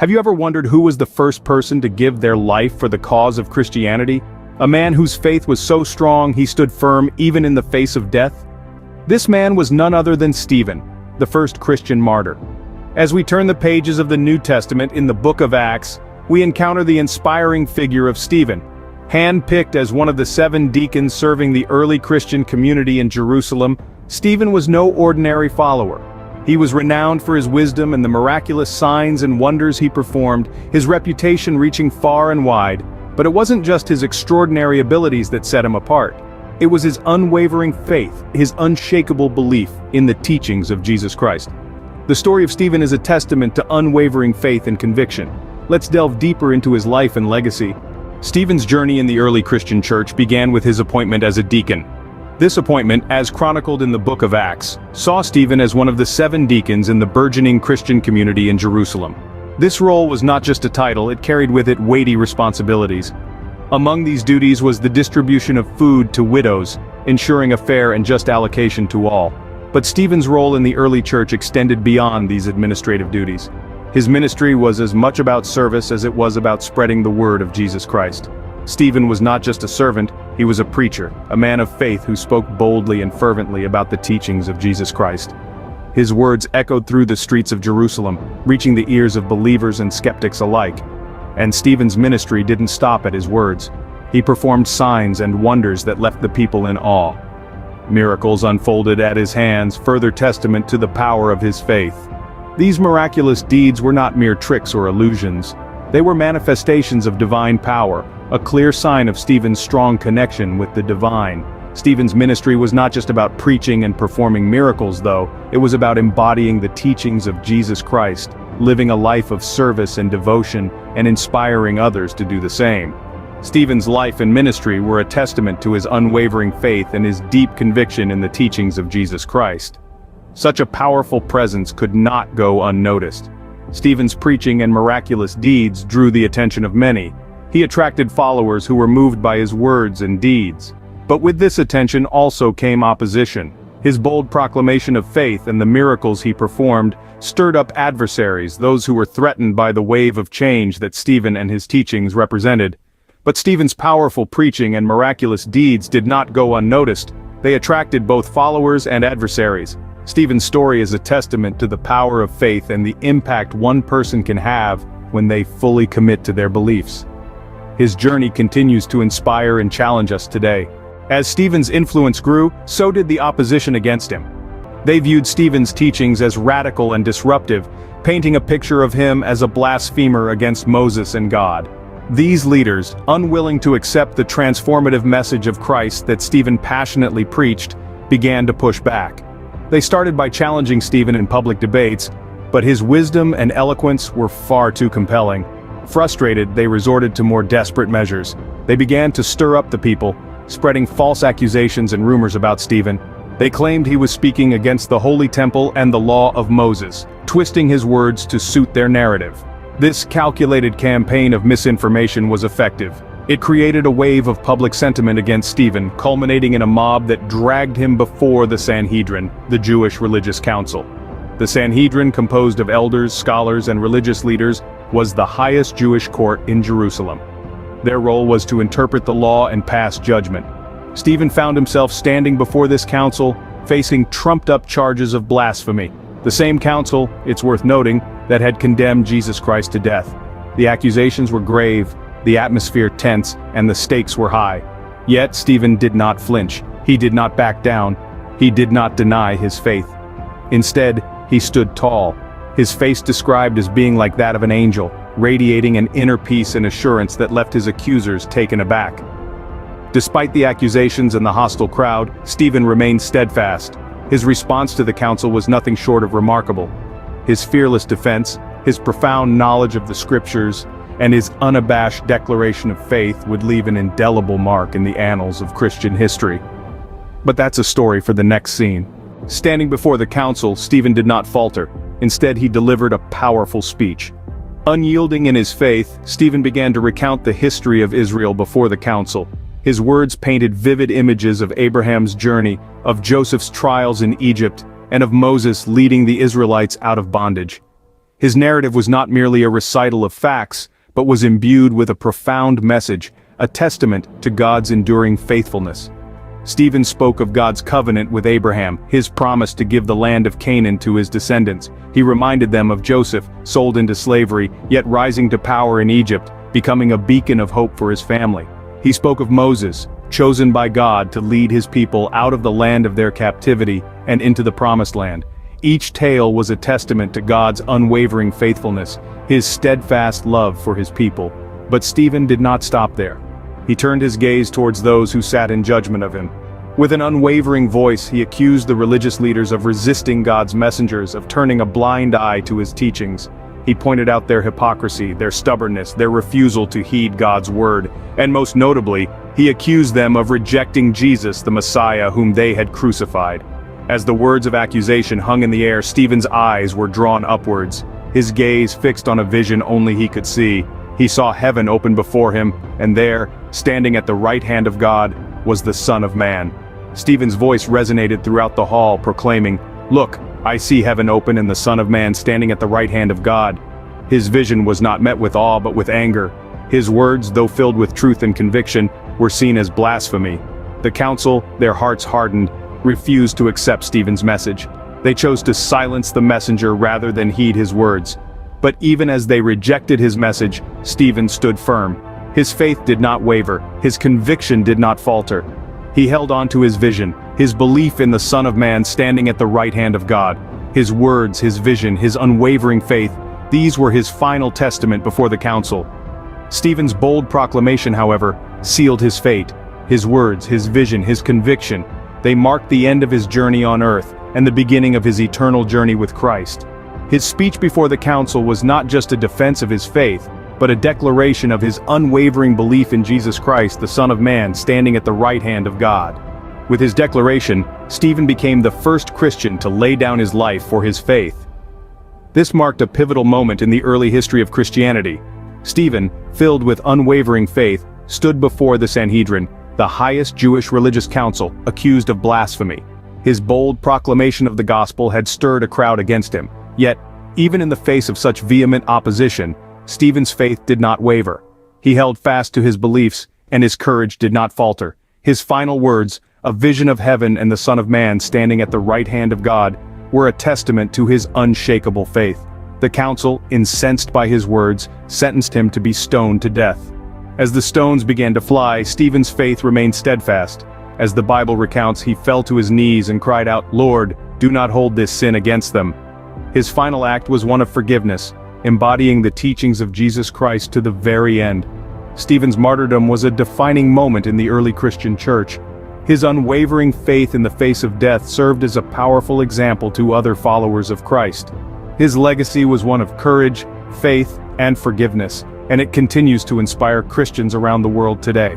Have you ever wondered who was the first person to give their life for the cause of Christianity? A man whose faith was so strong he stood firm even in the face of death? This man was none other than Stephen, the first Christian martyr. As we turn the pages of the New Testament in the book of Acts, we encounter the inspiring figure of Stephen. Hand-picked as one of the 7 deacons serving the early Christian community in Jerusalem, Stephen was no ordinary follower. He was renowned for his wisdom and the miraculous signs and wonders he performed, his reputation reaching far and wide. But it wasn't just his extraordinary abilities that set him apart. It was his unwavering faith, his unshakable belief in the teachings of Jesus Christ. The story of Stephen is a testament to unwavering faith and conviction. Let's delve deeper into his life and legacy. Stephen's journey in the early Christian church began with his appointment as a deacon. This appointment, as chronicled in the book of Acts, saw Stephen as one of the 7 deacons in the burgeoning Christian community in Jerusalem. This role was not just a title, it carried with it weighty responsibilities. Among these duties was the distribution of food to widows, ensuring a fair and just allocation to all. But Stephen's role in the early church extended beyond these administrative duties. His ministry was as much about service as it was about spreading the word of Jesus Christ. Stephen was not just a servant, he was a preacher, a man of faith who spoke boldly and fervently about the teachings of Jesus Christ. His words echoed through the streets of Jerusalem, reaching the ears of believers and skeptics alike. And Stephen's ministry didn't stop at his words. He performed signs and wonders that left the people in awe. Miracles unfolded at his hands, further testament to the power of his faith. These miraculous deeds were not mere tricks or illusions. They were manifestations of divine power, a clear sign of Stephen's strong connection with the divine. Stephen's ministry was not just about preaching and performing miracles, though. It was about embodying the teachings of Jesus Christ, living a life of service and devotion, and inspiring others to do the same. Stephen's life and ministry were a testament to his unwavering faith and his deep conviction in the teachings of Jesus Christ. Such a powerful presence could not go unnoticed. Stephen's preaching and miraculous deeds drew the attention of many. He attracted followers who were moved by his words and deeds. But with this attention also came opposition. His bold proclamation of faith and the miracles he performed stirred up adversaries, those who were threatened by the wave of change that Stephen and his teachings represented. But Stephen's powerful preaching and miraculous deeds did not go unnoticed. They attracted both followers and adversaries. Stephen's story is a testament to the power of faith and the impact one person can have when they fully commit to their beliefs. His journey continues to inspire and challenge us today. As Stephen's influence grew, so did the opposition against him. They viewed Stephen's teachings as radical and disruptive, painting a picture of him as a blasphemer against Moses and God. These leaders, unwilling to accept the transformative message of Christ that Stephen passionately preached, began to push back. They started by challenging Stephen in public debates, but his wisdom and eloquence were far too compelling. Frustrated, they resorted to more desperate measures. They began to stir up the people, spreading false accusations and rumors about Stephen. They claimed he was speaking against the Holy Temple and the law of Moses, twisting his words to suit their narrative. This calculated campaign of misinformation was effective. It created a wave of public sentiment against Stephen, culminating in a mob that dragged him before the Sanhedrin, the Jewish religious council. The Sanhedrin, composed of elders, scholars, and religious leaders, was the highest Jewish court in Jerusalem. Their role was to interpret the law and pass judgment. Stephen found himself standing before this council, facing trumped-up charges of blasphemy. The same council, it's worth noting, that had condemned Jesus Christ to death. The accusations were grave, the atmosphere tense, and the stakes were high. Yet Stephen did not flinch. He did not back down. He did not deny his faith. Instead, he stood tall, his face described as being like that of an angel, radiating an inner peace and assurance that left his accusers taken aback. Despite the accusations and the hostile crowd, Stephen remained steadfast. His response to the council was nothing short of remarkable. His fearless defense, his profound knowledge of the scriptures, and his unabashed declaration of faith would leave an indelible mark in the annals of Christian history. But that's a story for the next scene. Standing before the council, Stephen did not falter. Instead, he delivered a powerful speech. Unyielding in his faith, Stephen began to recount the history of Israel before the council. His words painted vivid images of Abraham's journey, of Joseph's trials in Egypt, and of Moses leading the Israelites out of bondage. His narrative was not merely a recital of facts, but was imbued with a profound message, a testament to God's enduring faithfulness. Stephen spoke of God's covenant with Abraham, his promise to give the land of Canaan to his descendants. He reminded them of Joseph, sold into slavery, yet rising to power in Egypt, becoming a beacon of hope for his family. He spoke of Moses, chosen by God to lead his people out of the land of their captivity and into the promised land. Each tale was a testament to God's unwavering faithfulness, his steadfast love for his people. But Stephen did not stop there. He turned his gaze towards those who sat in judgment of him. With an unwavering voice, he accused the religious leaders of resisting God's messengers, of turning a blind eye to his teachings. He pointed out their hypocrisy, their stubbornness, their refusal to heed God's word, and most notably, he accused them of rejecting Jesus, the Messiah whom they had crucified. As the words of accusation hung in the air, Stephen's eyes were drawn upwards, his gaze fixed on a vision only he could see. He saw heaven open before him, and there, standing at the right hand of God, was the Son of Man. Stephen's voice resonated throughout the hall, proclaiming, "Look, I see heaven open and the Son of Man standing at the right hand of God." His vision was not met with awe but with anger. His words, though filled with truth and conviction, were seen as blasphemy. The council, their hearts hardened, refused to accept Stephen's message. They chose to silence the messenger rather than heed his words. But even as they rejected his message, Stephen stood firm. His faith did not waver, his conviction did not falter. He held on to his vision, his belief in the Son of Man standing at the right hand of God. His words, his vision, his unwavering faith, these were his final testament before the council. Stephen's bold proclamation, however, sealed his fate. His words, his vision, his conviction, they marked the end of his journey on earth and the beginning of his eternal journey with Christ. His speech before the council was not just a defense of his faith, but a declaration of his unwavering belief in Jesus Christ, the Son of Man, standing at the right hand of God. With his declaration, Stephen became the first Christian to lay down his life for his faith. This marked a pivotal moment in the early history of Christianity. Stephen, filled with unwavering faith, stood before the Sanhedrin, the highest Jewish religious council, accused of blasphemy. His bold proclamation of the gospel had stirred a crowd against him. Yet, even in the face of such vehement opposition, Stephen's faith did not waver. He held fast to his beliefs, and his courage did not falter. His final words, a vision of heaven and the Son of Man standing at the right hand of God, were a testament to his unshakable faith. The council, incensed by his words, sentenced him to be stoned to death. As the stones began to fly, Stephen's faith remained steadfast. As the Bible recounts, he fell to his knees and cried out, "Lord, do not hold this sin against them." His final act was one of forgiveness, embodying the teachings of Jesus Christ to the very end. Stephen's martyrdom was a defining moment in the early Christian church. His unwavering faith in the face of death served as a powerful example to other followers of Christ. His legacy was one of courage, faith, and forgiveness, and it continues to inspire Christians around the world today.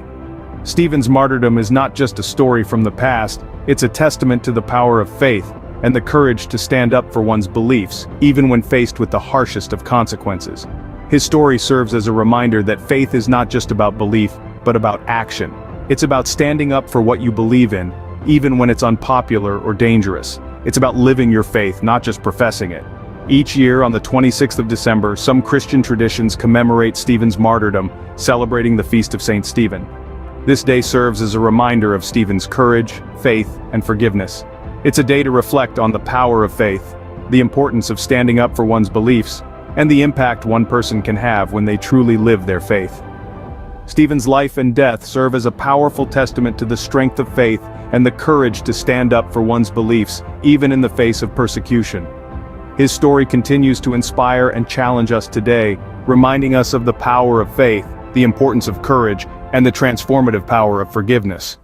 Stephen's martyrdom is not just a story from the past, it's a testament to the power of faith and the courage to stand up for one's beliefs, even when faced with the harshest of consequences. His story serves as a reminder that faith is not just about belief, but about action. It's about standing up for what you believe in, even when it's unpopular or dangerous. It's about living your faith, not just professing it. Each year on the 26th of December, some Christian traditions commemorate Stephen's martyrdom, celebrating the feast of Saint Stephen. This day serves as a reminder of Stephen's courage, faith, and forgiveness. It's a day to reflect on the power of faith, the importance of standing up for one's beliefs, and the impact one person can have when they truly live their faith. Stephen's life and death serve as a powerful testament to the strength of faith and the courage to stand up for one's beliefs, even in the face of persecution. His story continues to inspire and challenge us today, reminding us of the power of faith, the importance of courage, and the transformative power of forgiveness.